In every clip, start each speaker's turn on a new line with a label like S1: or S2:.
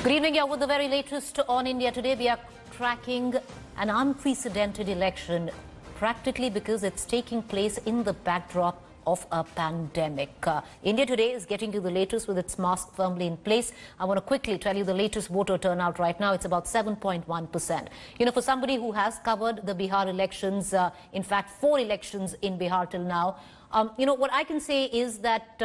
S1: Good evening. Yeah, with the very latest on India Today, we are tracking an unprecedented election, practically because it's taking place in the backdrop of a pandemic. India Today is getting you the latest with its mask firmly in place. I want to quickly tell you the latest voter turnout right now. It's about 7.1%. You know, for somebody who has covered the Bihar elections, in fact, 4 elections in Bihar till now, you know, what I can say is that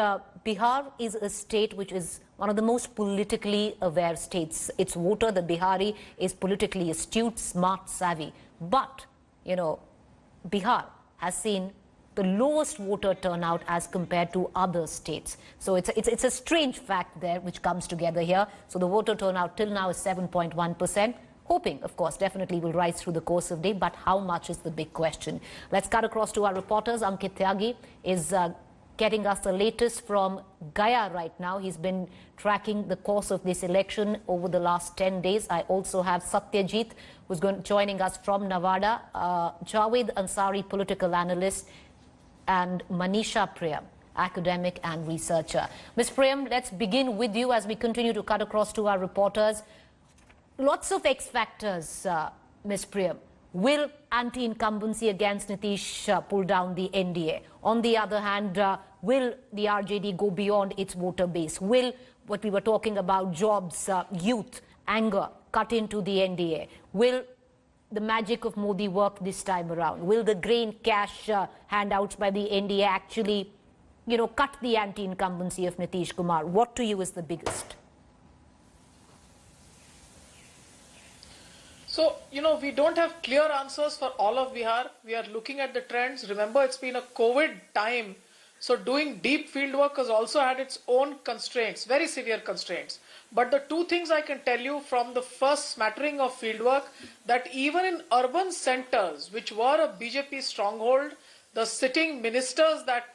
S1: Bihar is a state which is one of the most politically aware states. Its voter, the Bihari, is politically astute, smart, savvy. But, you know, Bihar has seen the lowest voter turnout as compared to other states. So it's a strange fact there which comes together here. So the voter turnout till now is 7.1%. Hoping, of course, definitely will rise through the course of the day, but how much is the big question? Let's cut across to our reporters. Ankit Tyagi is getting us the latest from Gaya right now. He's been tracking the course of this election over the last 10 days. I also have Satyajit, who's joining us from Nevada, Javed Ansari, political analyst, and Manisha Priyam, academic and researcher. Ms. Priyam, let's begin with you as we continue to cut across to our reporters. Lots of X factors, Ms. Priyam. Will anti-incumbency against Nitish pull down the NDA? On the other hand, will the RJD go beyond its voter base? Will what we were talking about, jobs, youth, anger, cut into the NDA? Will the magic of Modi work this time around? Will the grain cash handouts by the NDA actually, you know, cut the anti-incumbency of Nitish Kumar? What to you is the biggest?
S2: So, you know, we don't have clear answers for all of Bihar. We are looking at the trends. Remember, it's been a COVID time. So doing deep field work has also had its own constraints, very severe constraints. But the two things I can tell you from the first smattering of fieldwork, that even in urban centers, which were a BJP stronghold, the sitting ministers that,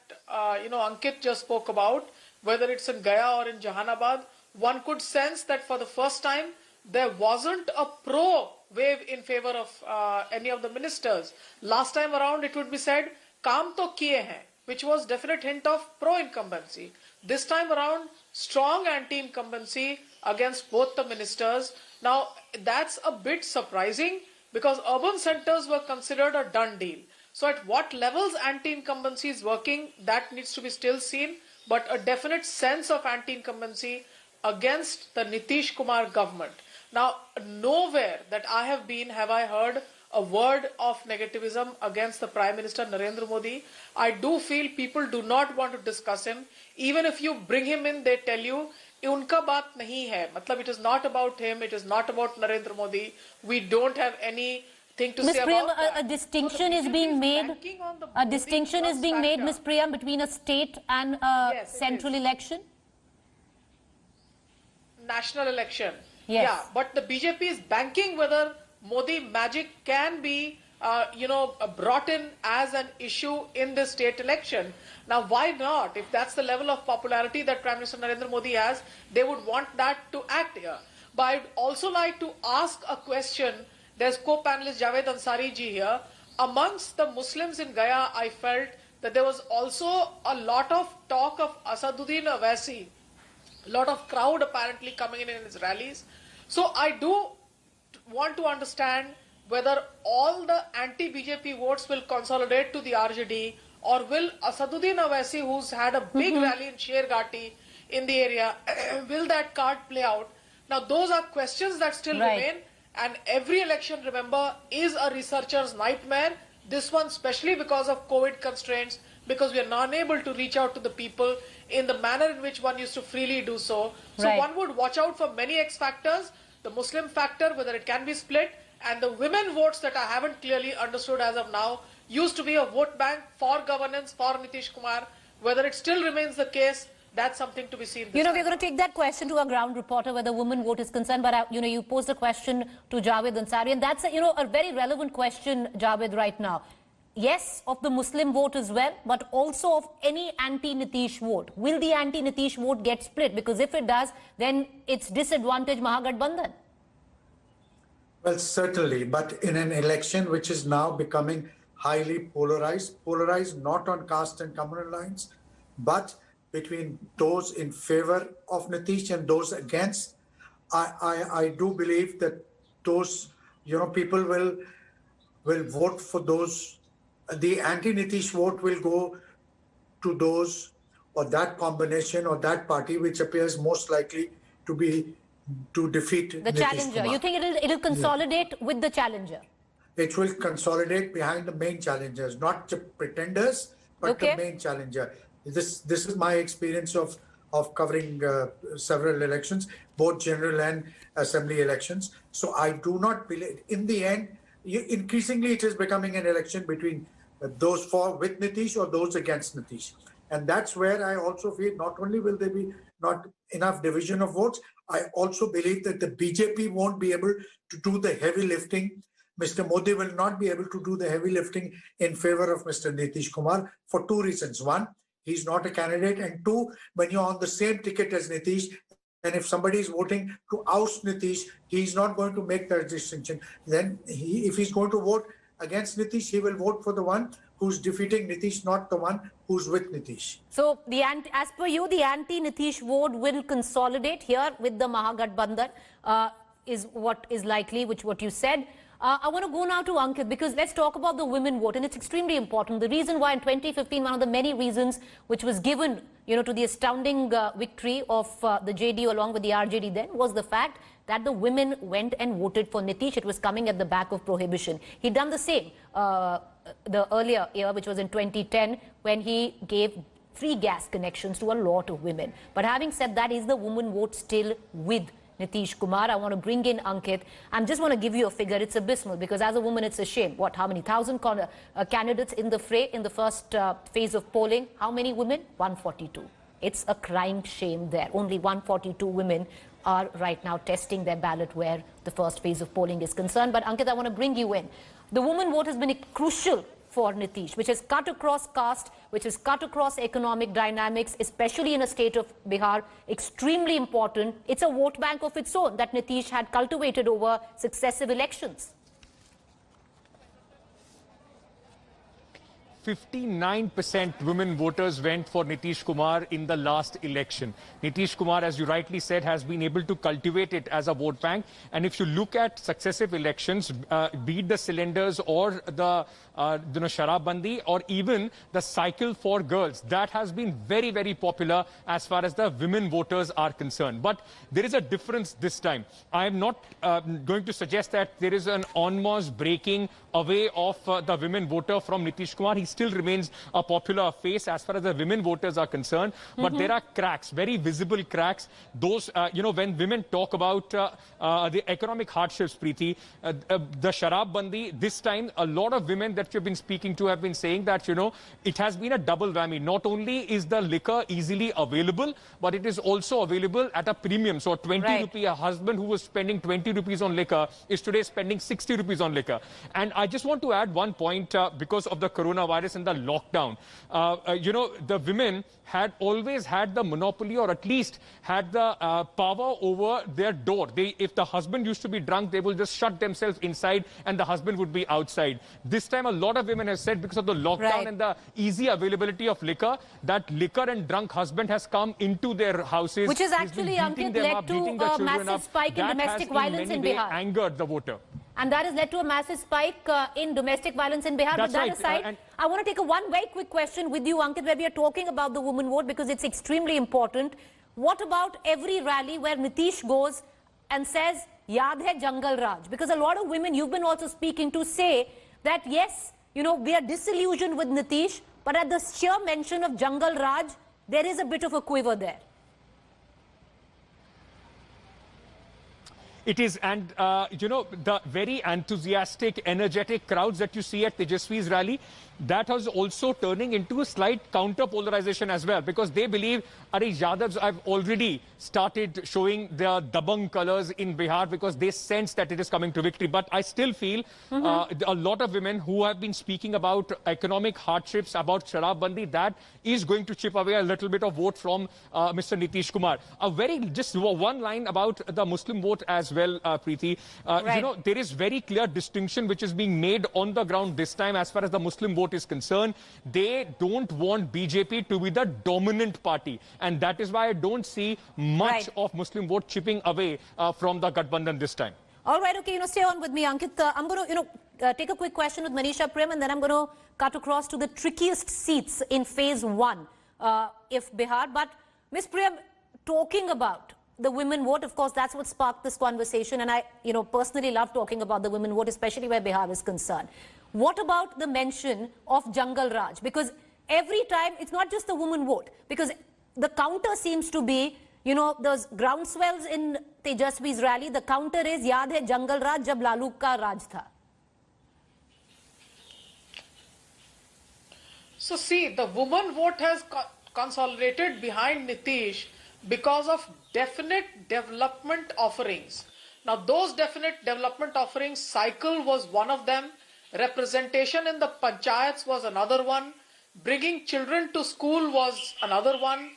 S2: you know, Ankit just spoke about, whether it's in Gaya or in Jahanabad, one could sense that for the first time, there wasn't a pro wave in favor of any of the ministers. Last time around, it would be said, "Kaam to kiye hain," which was definite hint of pro-incumbency. This time around, strong anti-incumbency against both the ministers. Now, that's a bit surprising because urban centers were considered a done deal. So at what levels anti-incumbency is working, that needs to be still seen, but a definite sense of anti-incumbency against the Nitish Kumar government. Now, nowhere that I have been have I heard a word of negativism against the Prime Minister Narendra Modi. I do feel people do not want to discuss him. Even if you bring him in, they tell you, unka baat nahi hai. Matlab, it is not about him, it is not about Narendra Modi. We don't have anything to say about that.
S1: A distinction is being made. A distinction is being made, Ms. Priyam, between a state and a central election?
S2: National election.
S1: Yes.
S2: Yeah, but the BJP is banking whether Modi magic can be, brought in as an issue in the state election. Now, why not? If that's the level of popularity that Prime Minister Narendra Modi has, they would want that to act here. But I'd also like to ask a question. There's co-panelist Javed Ansari ji here. Amongst the Muslims in Gaya, I felt that there was also a lot of talk of Asaduddin Owaisi. A lot of crowd apparently coming in his rallies. So I do want to understand whether all the anti-BJP votes will consolidate to the RJD, or will Asaduddin Owaisi, who's had a big rally in Shergati in the area, will that card play out? Now, those are questions that still remain. And every election, remember, is a researcher's nightmare. This one, especially because of COVID constraints, because we are not able to reach out to the people in the manner in which one used to freely do so. So one would watch out for many X factors, the Muslim factor, whether it can be split, and the women votes that I haven't clearly understood as of now, used to be a vote bank for governance, for Nitish Kumar. Whether it still remains the case, that's something to be seen.
S1: You know, we're going to take that question to a ground reporter where the women vote is concerned, but you know, you posed a question to Javed Ansari, and that's a very relevant question, Javed, right now. Yes, of the Muslim vote as well, but also of any anti-Nitish vote. Will the anti-Nitish vote get split? Because if it does, then it's disadvantage Mahagathbandhan.
S3: Well, certainly, but in an election which is now becoming highly polarized not on caste and communal lines, but between those in favor of Nitish and those against, I do believe that those, people will vote for those. The anti-Nitish vote will go to those or that combination or that party which appears most likely to defeat
S1: the
S3: Nitish
S1: challenger.
S3: Kumar.
S1: You think it'll consolidate with the challenger?
S3: It will consolidate behind the main challengers, not the pretenders, but the main challenger. This is my experience of covering several elections, both general and assembly elections. So I do not believe, in the end, increasingly it is becoming an election between those with Nitish or those against Nitish. And that's where I also feel not only will there be not enough division of votes, I also believe that the BJP won't be able to do the heavy lifting. Mr. Modi will not be able to do the heavy lifting in favor of Mr. Nitish Kumar for two reasons. One, he's not a candidate. And two, when you're on the same ticket as Nitish, and if somebody is voting to oust Nitish, he's not going to make that distinction. Then if he's going to vote against Nitish, he will vote for the one who's defeating Nitish, not the one who's with Nitish.
S1: So, as per you, the anti-Nitish vote will consolidate here with the Mahagathbandhan, is what is likely, which what you said. I want to go now to Ankit, because let's talk about the women vote, and it's extremely important. The reason why in 2015, one of the many reasons which was given, to the astounding victory of the JDU along with the RJD then, was the fact that the women went and voted for Nitish. It was coming at the back of prohibition. He'd done the same the earlier year, which was in 2010, when he gave free gas connections to a lot of women. But having said that, is the woman vote still with Nitish Kumar? I want to bring in Ankit. I just want to give you a figure. It's abysmal, because as a woman, it's a shame. What, how many thousand candidates in the fray in the first phase of polling? How many women? 142. It's a crying shame there. Only 142 women are right now testing their ballot where the first phase of polling is concerned. But Ankit, I want to bring you in. The woman vote has been crucial for Nitish, which has cut across caste, which has cut across economic dynamics, especially in a state of Bihar, extremely important. It's a vote bank of its own that Nitish had cultivated over successive elections.
S4: 59% women voters went for Nitish Kumar in the last election. Nitish Kumar, as you rightly said, has been able to cultivate it as a vote bank. And if you look at successive elections, be it the cylinders or the Sharab Bandi, or even the cycle for girls, that has been very, very popular as far as the women voters are concerned. But there is a difference this time. I am not going to suggest that there is an en masse breaking away of the women voter from Nitish Kumar. He still remains a popular face as far as the women voters are concerned. But there are cracks, very visible cracks. Those, when women talk about the economic hardships, Preeti, the Sharab Bandi, this time, a lot of women that you've been speaking to have been saying that, it has been a double whammy. Not only is the liquor easily available, but it is also available at a premium. So 20 rupee, a husband who was spending 20 rupees on liquor is today spending 60 rupees on liquor. And I just want to add one point, because of the coronavirus and the lockdown. The women had always had the monopoly, or at least had the power over their door. If the husband used to be drunk, they will just shut themselves inside and the husband would be outside. This time, a lot of women have said, because of the lockdown and the easy availability of liquor, that liquor and drunk husband has come into their houses.
S1: Which has actually, Ankit, led to a massive spike in domestic violence in Bihar.
S4: Angered the voter.
S1: And that has led to a massive spike in domestic violence in Bihar.
S4: That's
S1: but that aside, I want to take one very quick question with you, Ankit, where we are talking about the woman vote, because it's extremely important. What about every rally where Nitish goes and says, Yaad hai Jungle Raj? Because a lot of women you've been also speaking to say that, yes, we are disillusioned with Nitish, but at the sheer mention of Jungle Raj, there is a bit of a quiver there.
S4: It is, and the very enthusiastic, energetic crowds that you see at Tejaswi's rally, that was also turning into a slight counter-polarization as well, because they believe, Yadavs have already started showing their Dabang colors in Bihar, because they sense that it is coming to victory. But I still feel a lot of women who have been speaking about economic hardships, about Sharab Bandi, that is going to chip away a little bit of vote from Mr. Nitish Kumar. Just one line about the Muslim vote as well. well, Preeti. You know, there is very clear distinction which is being made on the ground this time as far as the Muslim vote is concerned. They don't want BJP to be the dominant party, and that is why I don't see much of Muslim vote chipping away from the Gathbandhan this time.
S1: All right, okay, stay on with me, Ankit. I'm going to, take a quick question with Manisha Prem, and then I'm going to cut across to the trickiest seats in phase 1, if Bihar. But Ms. Prem, talking about the women vote, of course, that's what sparked this conversation. And I, personally love talking about the women vote, especially where Bihar is concerned. What about the mention of Jungle Raj? Because every time, it's not just the women vote, because the counter seems to be, those groundswells in Tejaswi's rally. The counter is, yaad hai Jungle Raj jab Lalu ka Raj tha.
S2: So see, the woman vote has consolidated behind Nitish because of definite development offerings. Now those definite development offerings, cycle was one of them, representation in the panchayats was another one, bringing children to school was another one,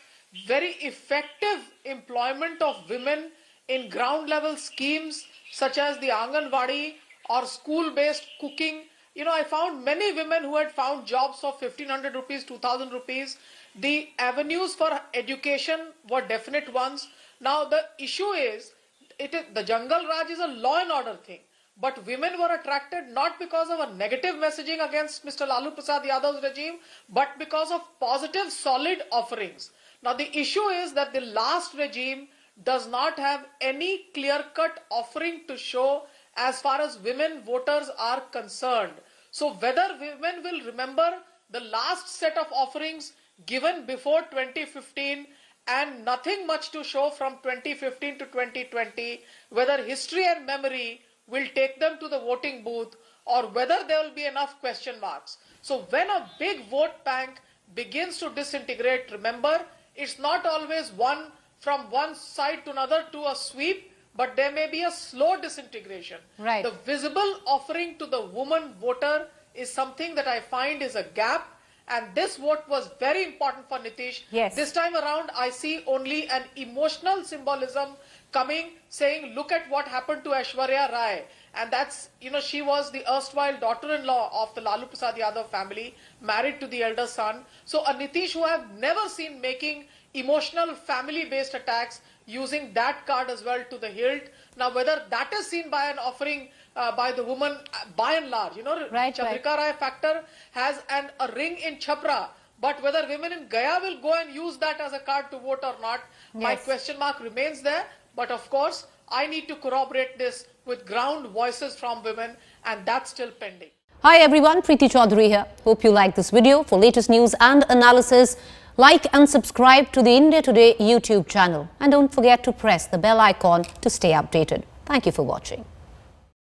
S2: very effective employment of women in ground level schemes such as the Anganwadi or school based cooking. I found many women who had found jobs for 1,500 rupees, 2,000 rupees. The avenues for education were definite ones. Now the issue is, the Jungle Raj is a law and order thing. But women were attracted not because of a negative messaging against Mr. Lalu Prasad Yadav's regime, but because of positive, solid offerings. Now the issue is that the last regime does not have any clear-cut offering to show as far as women voters are concerned. So whether women will remember the last set of offerings given before 2015 and nothing much to show from 2015 to 2020, whether history and memory will take them to the voting booth, or whether there will be enough question marks. So when a big vote bank begins to disintegrate, remember, it's not always from one side to another to a sweep, but there may be a slow disintegration.
S1: Right.
S2: The visible offering to the woman voter is something that I find is a gap, and this vote was very important for Nitish.
S1: Yes.
S2: This time around, I see only an emotional symbolism coming, saying, look at what happened to Aishwarya Rai. And that's, she was the erstwhile daughter-in-law of the Lalu Prasad Yadav family, married to the elder son. So a Nitish who I have never seen making emotional family-based attacks, using that card as well to the hilt. Now, whether that is seen by an offering by the woman, by and large, Chandrika Rai factor has a ring in Chhapra. But whether women in Gaya will go and use that as a card to vote or not, my question mark remains there. But of course, I need to corroborate this with ground voices from women, and that's still pending.
S1: Hi everyone, Preeti Chaudhary here. Hope you like this video. For latest news and analysis, like and subscribe to the India Today YouTube channel. And don't forget to press the bell icon to stay updated. Thank you for watching.